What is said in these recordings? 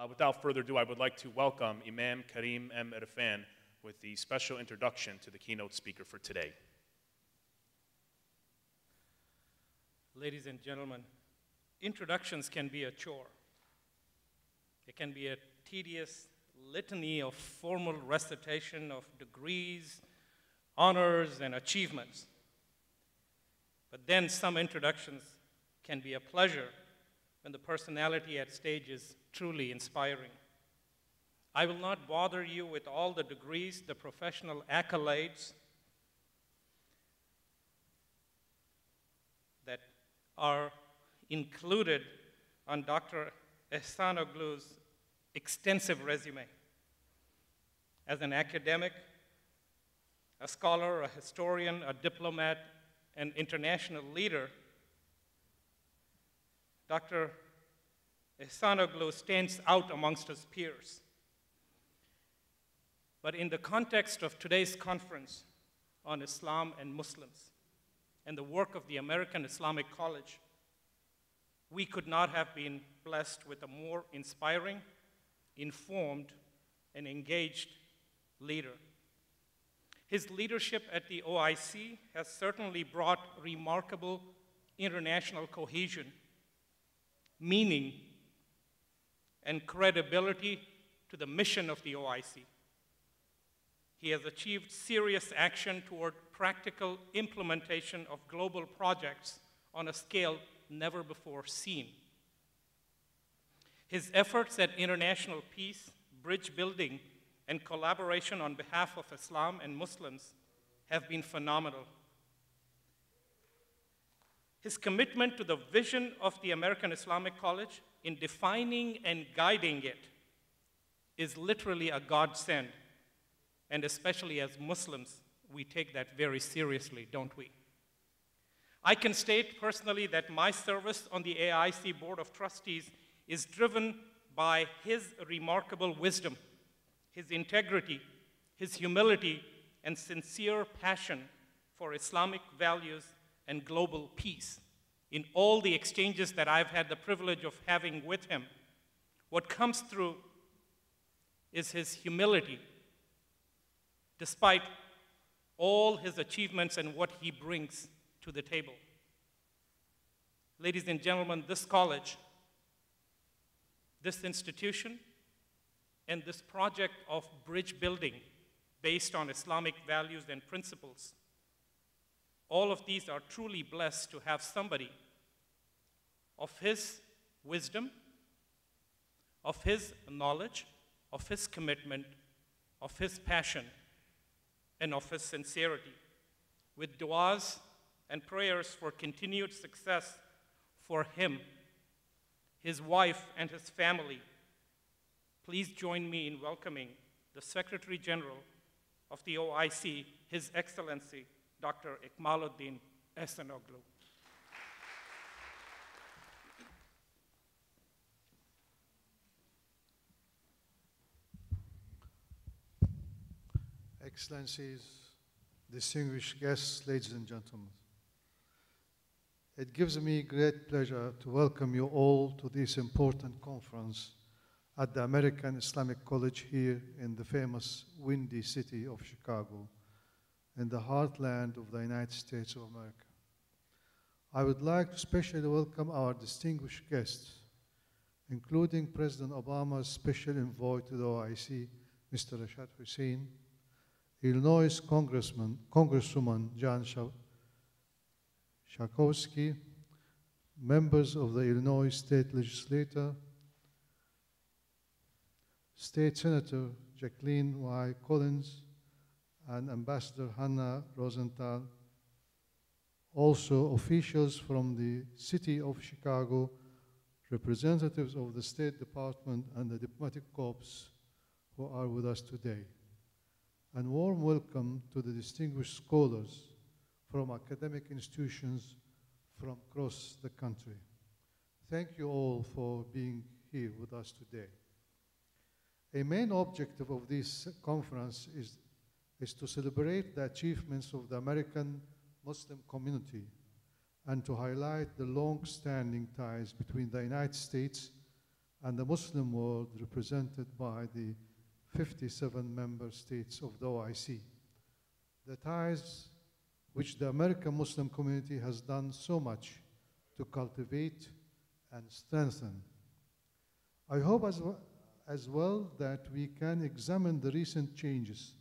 Without further ado, I would like to welcome Imam Karim M. Irfan with the special introduction to the keynote speaker for today. Ladies and gentlemen, introductions can be a chore. It can be a tedious litany of formal recitation of degrees, honors, and achievements. But then some introductions can be a pleasure when the personality at stage is truly inspiring. I will not bother you with all the degrees, the professional accolades that are included on Dr. Ihsanoglu's extensive resume. As an academic, a scholar, a historian, a diplomat, an international leader, Dr. Ihsanoglu stands out amongst his peers. But in the context of today's conference on Islam and Muslims and the work of the American Islamic College, we could not have been blessed with a more inspiring, informed, and engaged leader. His leadership at the OIC has certainly brought remarkable international cohesion, meaning, and credibility to the mission of the OIC. He has achieved serious action toward practical implementation of global projects on a scale never before seen. His efforts at international peace, bridge building, and collaboration on behalf of Islam and Muslims have been phenomenal. His commitment to the vision of the American Islamic College in defining and guiding it is literally a godsend, and especially as Muslims, we take that very seriously, don't we? I can state personally that my service on the AIC Board of Trustees is driven by his remarkable wisdom, his integrity, his humility, and sincere passion for Islamic values and global peace. In all the exchanges that I've had the privilege of having with him, what comes through is his humility, despite all his achievements and what he brings to the table. Ladies and gentlemen, this college, this institution, and this project of bridge building based on Islamic values and principles, all of these are truly blessed to have somebody of his wisdom, of his knowledge, of his commitment, of his passion, and of his sincerity. With du'as and prayers for continued success for him, his wife, and his family, please join me in welcoming the Secretary General of the OIC, His Excellency, Dr. Ekmeleddin Ihsanoglu. Excellencies, distinguished guests, ladies and gentlemen. It gives me great pleasure to welcome you all to this important conference at the American Islamic College here in the famous windy city of Chicago, in the heartland of the United States of America. I would like to especially welcome our distinguished guests, including President Obama's special envoy to the OIC, Mr. Rashad Hussain, Illinois Congresswoman John Schakowsky, members of the Illinois State Legislature, State Senator Jacqueline Y. Collins, and Ambassador Hannah Rosenthal, also officials from the City of Chicago, representatives of the State Department and the diplomatic corps who are with us today. And warm welcome to the distinguished scholars from academic institutions from across the country. Thank you all for being here with us today. A main objective of this conference is to celebrate the achievements of the American Muslim community and to highlight the long-standing ties between the United States and the Muslim world represented by the 57 member states of the OIC. The ties which the American Muslim community has done so much to cultivate and strengthen. I hope as well that we can examine the recent changes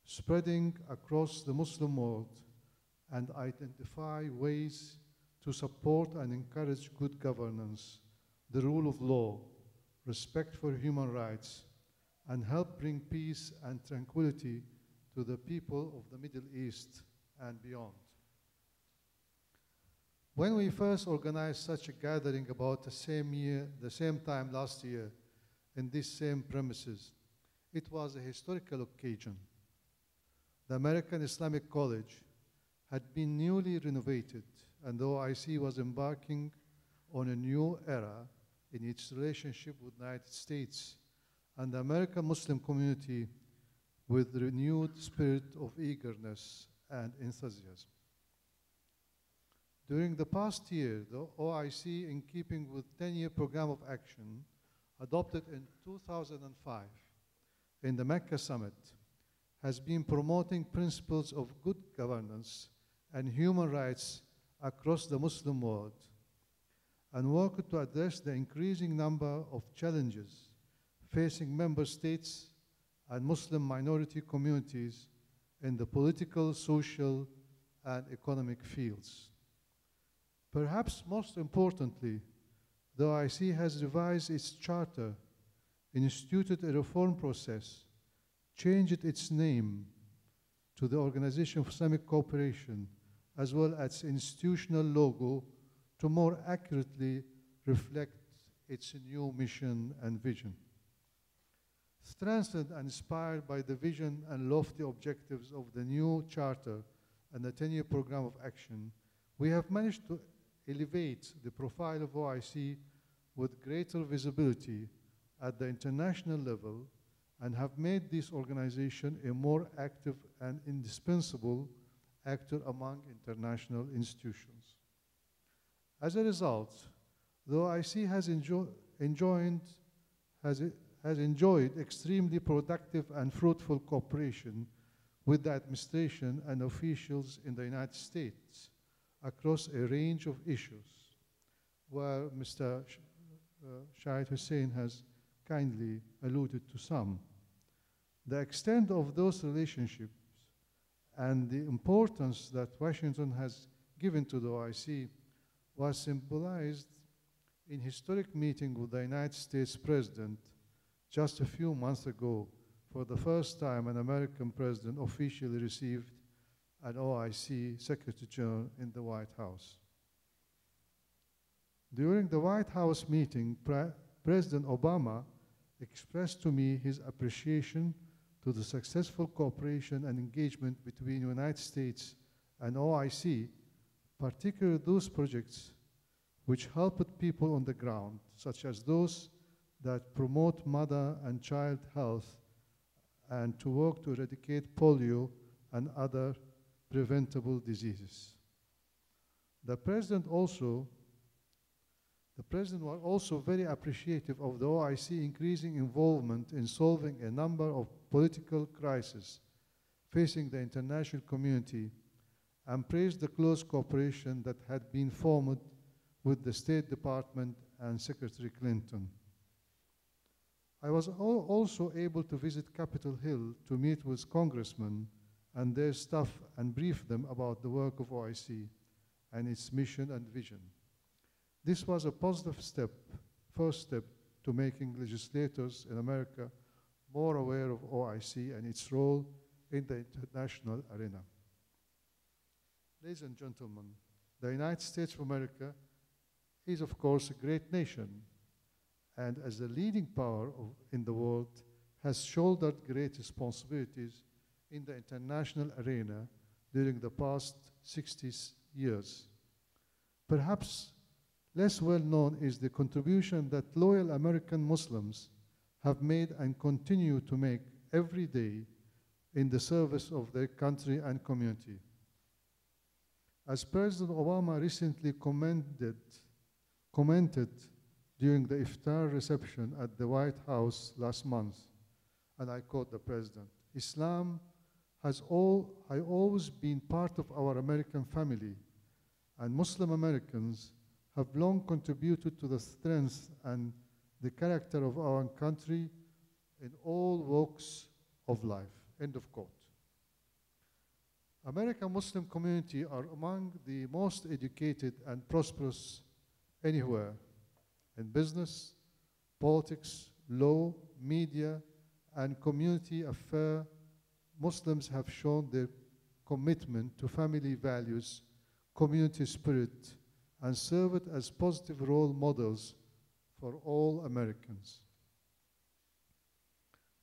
spreading across the Muslim world and identify ways to support and encourage good governance, the rule of law, respect for human rights, and help bring peace and tranquility to the people of the Middle East and beyond. When we first organized such a gathering about the same time last year, in these same premises, it was a historical occasion. The American Islamic College had been newly renovated, and the OIC was embarking on a new era in its relationship with the United States and the American Muslim community with renewed spirit of eagerness and enthusiasm. During the past year, the OIC, in keeping with 10-year program of action, adopted in 2005 in the Mecca Summit, has been promoting principles of good governance and human rights across the Muslim world, and worked to address the increasing number of challenges facing member states and Muslim minority communities in the political, social, and economic fields. Perhaps most importantly, the OIC has revised its charter, instituted a reform process, changed its name to the Organization for Islamic Cooperation, as well as its institutional logo to more accurately reflect its new mission and vision. Strengthened and inspired by the vision and lofty objectives of the new charter and the 10-year program of action, we have managed to elevate the profile of OIC with greater visibility at the international level and have made this organization a more active and indispensable actor among international institutions. As a result, the OIC has enjoyed extremely productive and fruitful cooperation with the administration and officials in the United States across a range of issues, where Mr. Shahid Hussein has kindly alluded to some. The extent of those relationships and the importance that Washington has given to the OIC was symbolized in historic meeting with the United States President just a few months ago. For the first time, an American president officially received an OIC Secretary General in the White House. During the White House meeting, President Obama expressed to me his appreciation to the successful cooperation and engagement between the United States and OIC, particularly those projects which helped people on the ground, such as those that promote mother and child health and to work to eradicate polio and other preventable diseases. The President was also very appreciative of the OIC increasing involvement in solving a number of political crises facing the international community and praised the close cooperation that had been formed with the State Department and Secretary Clinton. I was also able to visit Capitol Hill to meet with congressmen and their staff and brief them about the work of OIC and its mission and vision. This was a positive step, first step to making legislators in America more aware of OIC and its role in the international arena. Ladies and gentlemen, the United States of America is, of course, a great nation, and as a leading power in the world, has shouldered great responsibilities in the international arena during the past 60 years. Perhaps less well known is the contribution that loyal American Muslims have made and continue to make every day in the service of their country and community. As President Obama recently commented during the iftar reception at the White House last month, and I quote the president, "Islam has always been part of our American family, and Muslim Americans have long contributed to the strength and the character of our country in all walks of life." End of quote. American Muslim community are among the most educated and prosperous anywhere in business, politics, law, media, and community affairs. Muslims have shown their commitment to family values, community spirit, and served as positive role models for all Americans.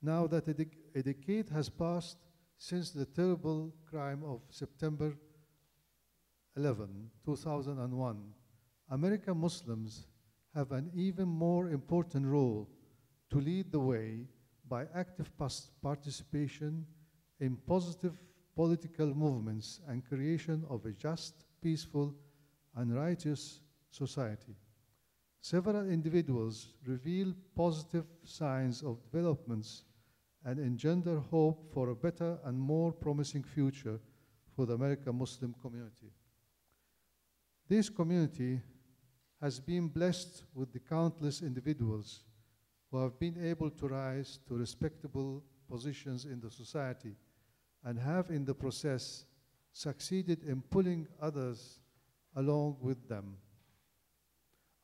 Now that a decade has passed since the terrible crime of September 11, 2001, American Muslims have an even more important role to lead the way by active participation in positive political movements and creation of a just, peaceful, and righteous society. Several individuals reveal positive signs of developments and engender hope for a better and more promising future for the American Muslim community. This community has been blessed with the countless individuals who have been able to rise to respectable positions in the society and have in the process succeeded in pulling others along with them.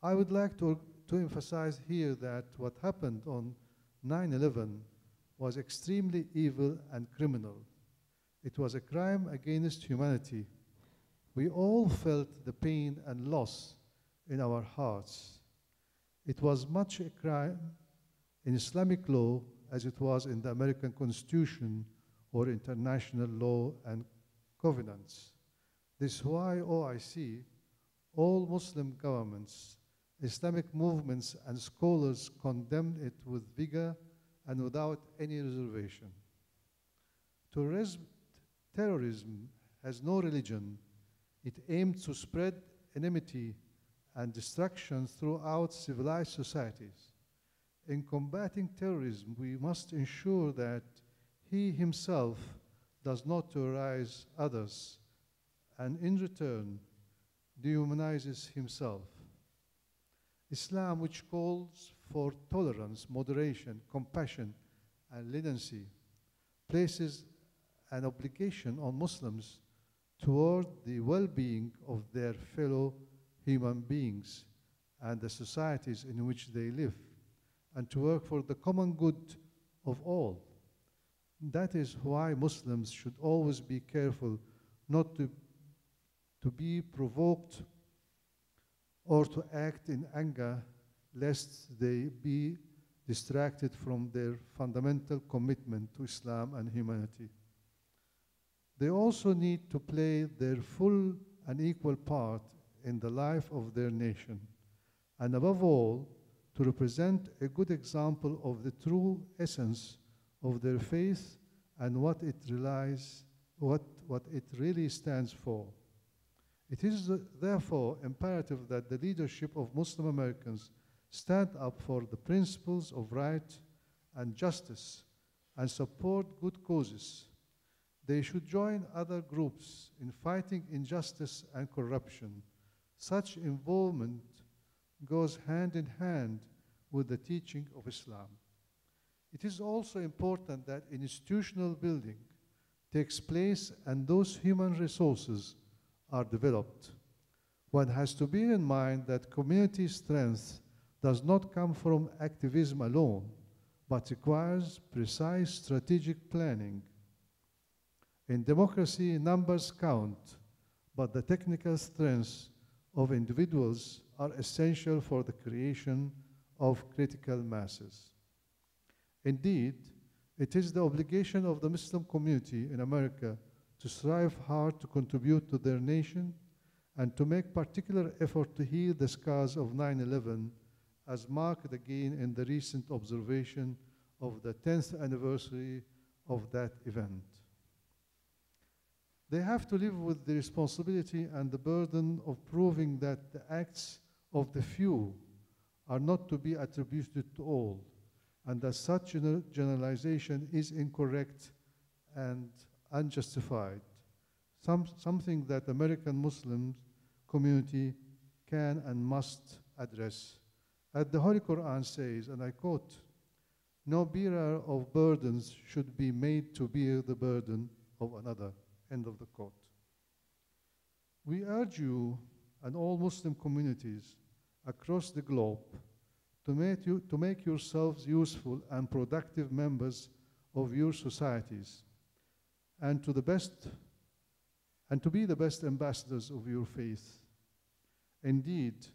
I would like to emphasize here that what happened on 9/11 was extremely evil and criminal. It was a crime against humanity. We all felt the pain and loss in our hearts. It was much a crime in Islamic law as it was in the American Constitution or international law and covenants. This is why OIC, all Muslim governments, Islamic movements, and scholars condemned it with vigor and without any reservation. Terrorism has no religion. It aimed to spread enmity and destruction throughout civilized societies. In combating terrorism, we must ensure that he himself does not terrorize others and in return dehumanizes himself. Islam, which calls for tolerance, moderation, compassion, and leniency, places an obligation on Muslims toward the well-being of their fellow human beings and the societies in which they live, and to work for the common good of all. That is why Muslims should always be careful not to be provoked or to act in anger, lest they be distracted from their fundamental commitment to Islam and humanity. They also need to play their full and equal part in the life of their nation, and above all, to represent a good example of the true essence of their faith and what it really stands for. It is therefore imperative that the leadership of Muslim Americans stand up for the principles of right and justice and support good causes. They should join other groups in fighting injustice and corruption. Such involvement goes hand in hand with the teaching of Islam. It is also important that institutional building takes place and those human resources are developed. One has to bear in mind that community strength does not come from activism alone, but requires precise strategic planning. In democracy, numbers count, but the technical strengths of individuals are essential for the creation of critical masses. Indeed, it is the obligation of the Muslim community in America to strive hard to contribute to their nation and to make particular effort to heal the scars of 9/11, as marked again in the recent observation of the 10th anniversary of that event. They have to live with the responsibility and the burden of proving that the acts of the few are not to be attributed to all, and that such generalization is incorrect and unjustified, something that American Muslim community can and must address. As the Holy Quran says, and I quote, "No bearer of burdens should be made to bear the burden of another," end of the quote. We urge you and all Muslim communities across the globe to make yourselves useful and productive members of your societies, and to be the best ambassadors of your faith. Indeed,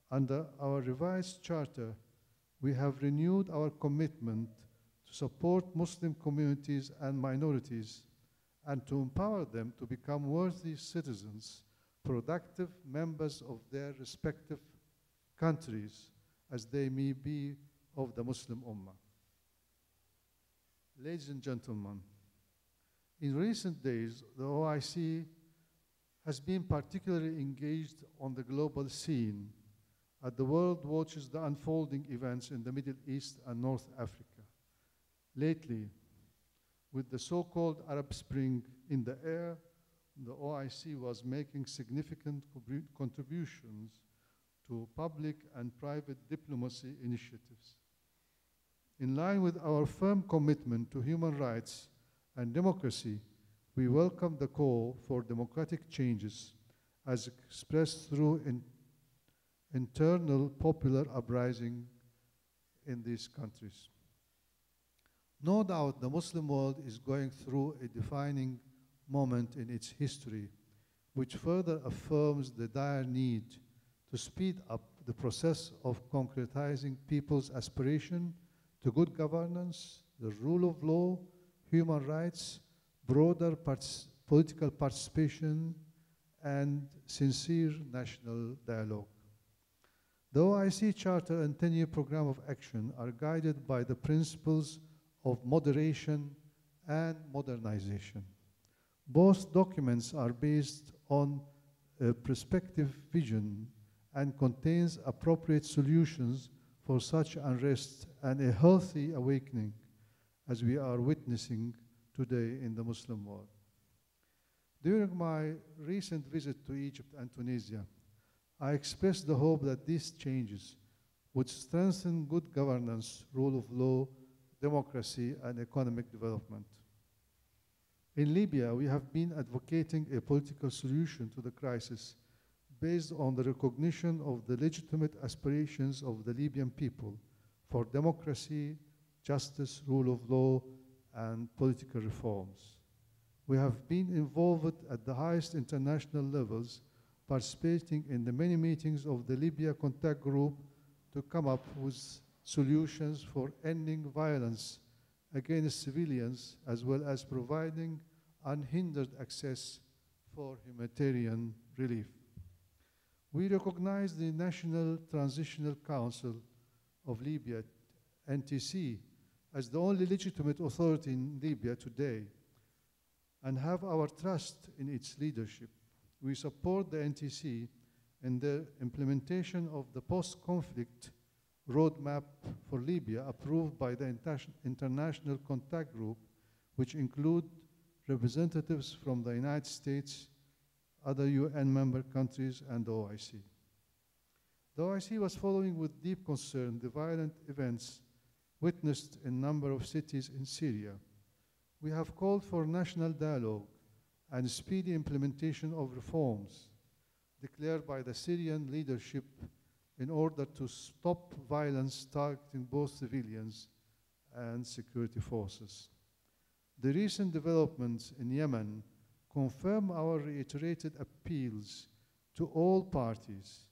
under our revised charter, we have renewed our commitment to support Muslim communities and minorities and to empower them to become worthy citizens, productive members of their respective countries, as they may be of the Muslim Ummah. Ladies and gentlemen, in recent days, the OIC has been particularly engaged on the global scene as the world watches the unfolding events in the Middle East and North Africa. Lately, with the so-called Arab Spring in the air, the OIC was making significant contributions to public and private diplomacy initiatives. In line with our firm commitment to human rights and democracy, we welcome the call for democratic changes as expressed through internal popular uprising in these countries. No doubt the Muslim world is going through a defining moment in its history, which further affirms the dire need to speed up the process of concretizing people's aspiration to good governance, the rule of law, human rights, broader political participation, and sincere national dialogue. The OIC Charter and 10-year program of action are guided by the principles of moderation and modernization. Both documents are based on a prospective vision and contains appropriate solutions for such unrest and a healthy awakening as we are witnessing today in the Muslim world. During my recent visit to Egypt and Tunisia, I expressed the hope that these changes would strengthen good governance, rule of law, democracy, and economic development. In Libya, we have been advocating a political solution to the crisis based on the recognition of the legitimate aspirations of the Libyan people for democracy, justice, rule of law, and political reforms. We have been involved at the highest international levels, participating in the many meetings of the Libya Contact Group to come up with solutions for ending violence against civilians, as well as providing unhindered access for humanitarian relief. We recognize the National Transitional Council of Libya, NTC, as the only legitimate authority in Libya today, and have our trust in its leadership. We support the NTC in the implementation of the post-conflict roadmap for Libya approved by the International Contact Group, which include representatives from the United States, other UN member countries, and the OIC. The OIC was following with deep concern the violent events witnessed in a number of cities in Syria. We have called for national dialogue and speedy implementation of reforms declared by the Syrian leadership in order to stop violence targeting both civilians and security forces. The recent developments in Yemen confirm our reiterated appeals to all parties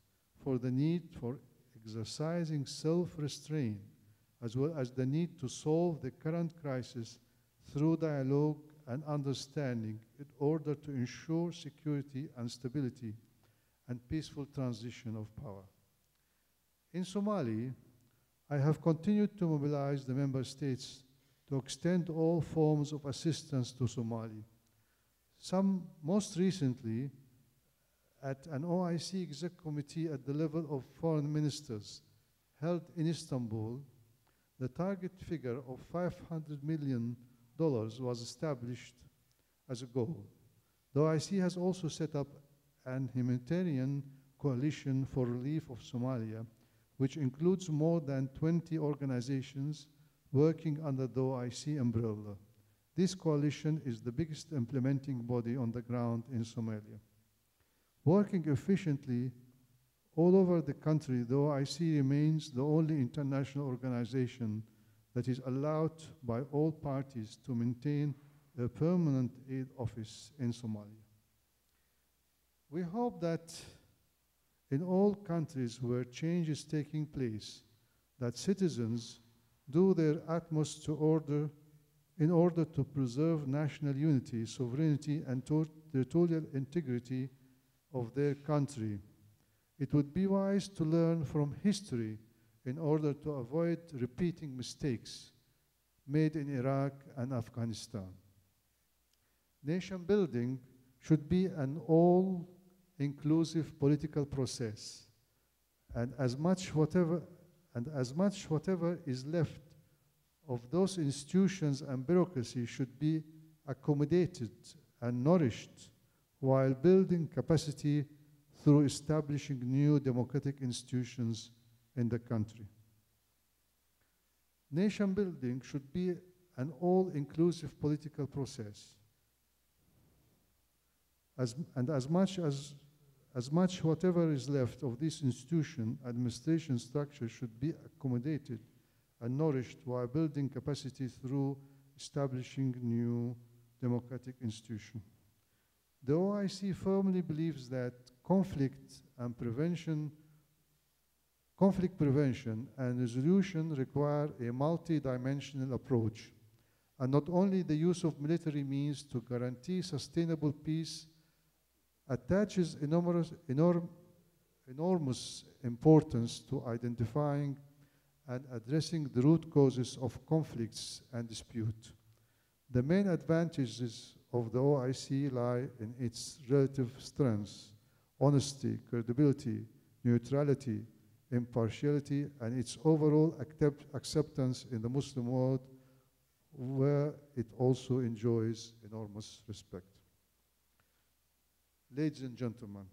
for the need for exercising self-restraint, as well as the need to solve the current crisis through dialogue and understanding in order to ensure security and stability and peaceful transition of power. In Somalia, I have continued to mobilize the member states to extend all forms of assistance to Somalia. Most recently, at an OIC exec committee at the level of foreign ministers held in Istanbul, the target figure of $500 million was established as a goal. The OIC has also set up an humanitarian coalition for relief of Somalia, which includes more than 20 organizations working under the OIC umbrella. This coalition is the biggest implementing body on the ground in Somalia. Working efficiently all over the country, the OIC remains the only international organization that is allowed by all parties to maintain a permanent aid office in Somalia. We hope that in all countries where change is taking place, that citizens do their utmost in order to preserve national unity, sovereignty, and territorial integrity of their country. It would be wise to learn from history in order to avoid repeating mistakes made in Iraq and Afghanistan. Nation building should be an all-inclusive political process, and as much whatever is left of those institutions and bureaucracy should be accommodated and nourished while building capacity through establishing new democratic institutions in the country. Nation building should be an all-inclusive political process. As much whatever is left of this institution, administration structure should be accommodated and nourished while building capacity through establishing new democratic institutions. The OIC firmly believes that conflict prevention and resolution require a multi-dimensional approach, and not only the use of military means to guarantee sustainable peace attaches enormous importance to identifying and addressing the root causes of conflicts and dispute. The main advantages of the OIC lie in its relative strengths, honesty, credibility, neutrality, impartiality, and its overall acceptance in the Muslim world, where it also enjoys enormous respect. Ladies and gentlemen,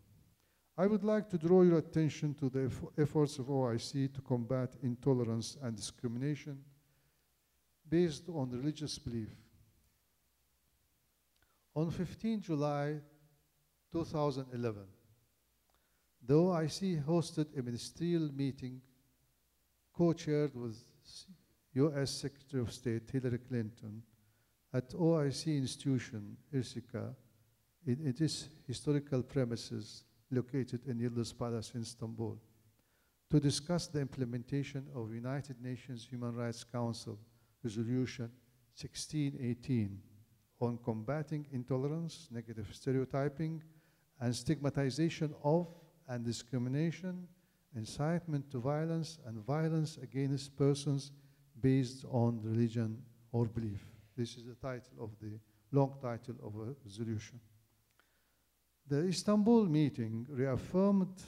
I would like to draw your attention to the efforts of OIC to combat intolerance and discrimination based on religious belief. On 15 July 2011, the OIC hosted a ministerial meeting co-chaired with US Secretary of State Hillary Clinton at OIC institution, IRSICA, in its historical premises located in Yıldız Palace in Istanbul, to discuss the implementation of United Nations Human Rights Council Resolution 1618 on combating intolerance, negative stereotyping, and stigmatization of and discrimination, incitement to violence, and violence against persons based on religion or belief. This is the title of the long title of a resolution. The Istanbul meeting reaffirmed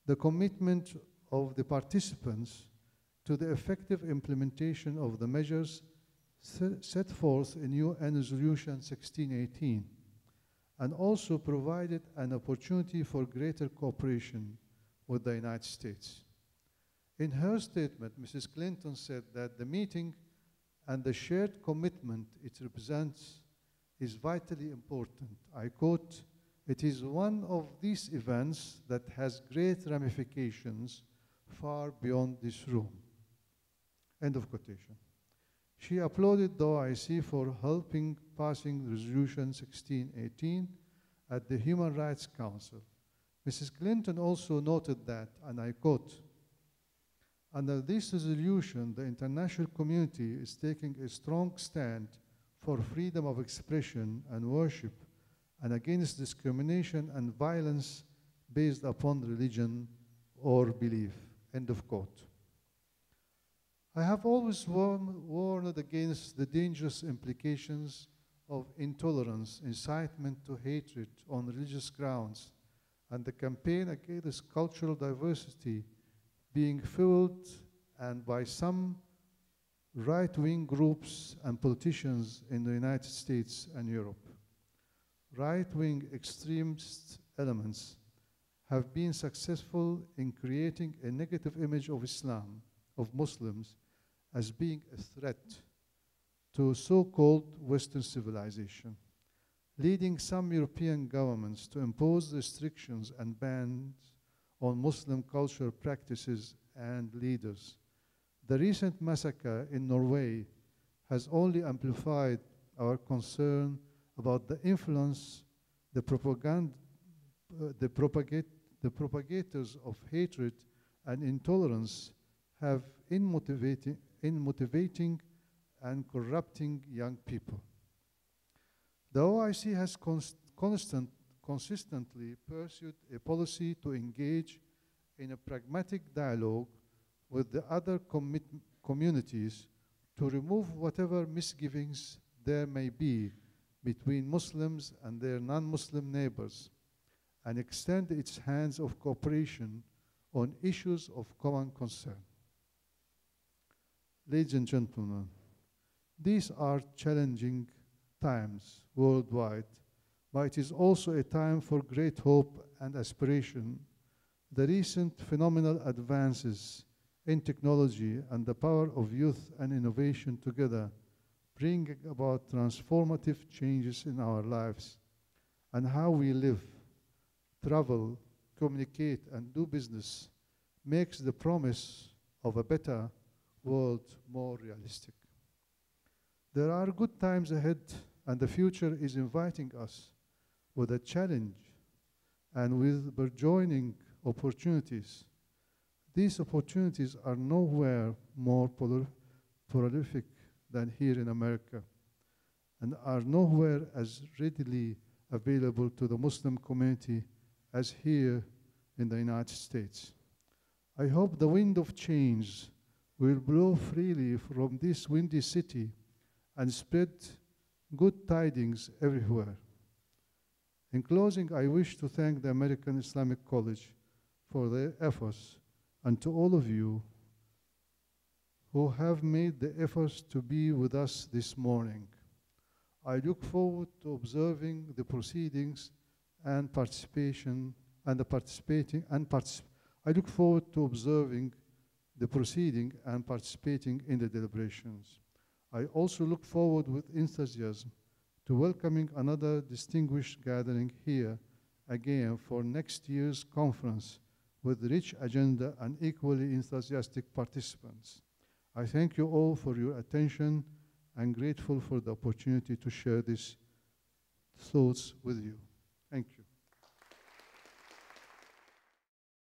the commitment of the participants to the effective implementation of the measures set forth in UN Resolution 1618, and also provided an opportunity for greater cooperation with the United States. In her statement, Mrs. Clinton said that the meeting and the shared commitment it represents is vitally important. I quote, "It is one of these events that has great ramifications far beyond this room." End of quotation. She applauded the OIC for helping passing Resolution 1618 at the Human Rights Council. Mrs. Clinton also noted that, and I quote, "Under this resolution, the international community is taking a strong stand for freedom of expression and worship and against discrimination and violence based upon religion or belief." End of quote. I have always warned against the dangerous implications of intolerance, incitement to hatred on religious grounds, and the campaign against cultural diversity being fueled and by some right-wing groups and politicians in the United States and Europe. Right-wing extremist elements have been successful in creating a negative image of Islam, of Muslims, as being a threat to so-called Western civilization, leading some European governments to impose restrictions and bans on Muslim culture practices and leaders. The recent massacre in Norway has only amplified our concern about the influence the propagators of hatred and intolerance have in motivating and corrupting young people. The OIC has consistently pursued a policy to engage in a pragmatic dialogue with the other communities to remove whatever misgivings there may be between Muslims and their non-Muslim neighbors, and extend its hands of cooperation on issues of common concern. Ladies and gentlemen, these are challenging times worldwide, but it is also a time for great hope and aspiration. The recent phenomenal advances in technology and the power of youth and innovation together bring about transformative changes in our lives and how we live, travel, communicate, and do business makes the promise of a better world more realistic. There are good times ahead, and the future is inviting us with a challenge and with burgeoning opportunities. These opportunities are nowhere more prolific than here in America, and are nowhere as readily available to the Muslim community as here in the United States. I hope the wind of change will blow freely from this windy city and spread good tidings everywhere. In closing, I wish to thank the American Islamic College for their efforts, and to all of you who have made the efforts to be with us this morning. I look forward to observing the proceedings and I look forward to observing the proceeding and participating in the deliberations. I also look forward with enthusiasm to welcoming another distinguished gathering here again for next year's conference with rich agenda and equally enthusiastic participants. I thank you all for your attention and grateful for the opportunity to share these thoughts with you. Thank you.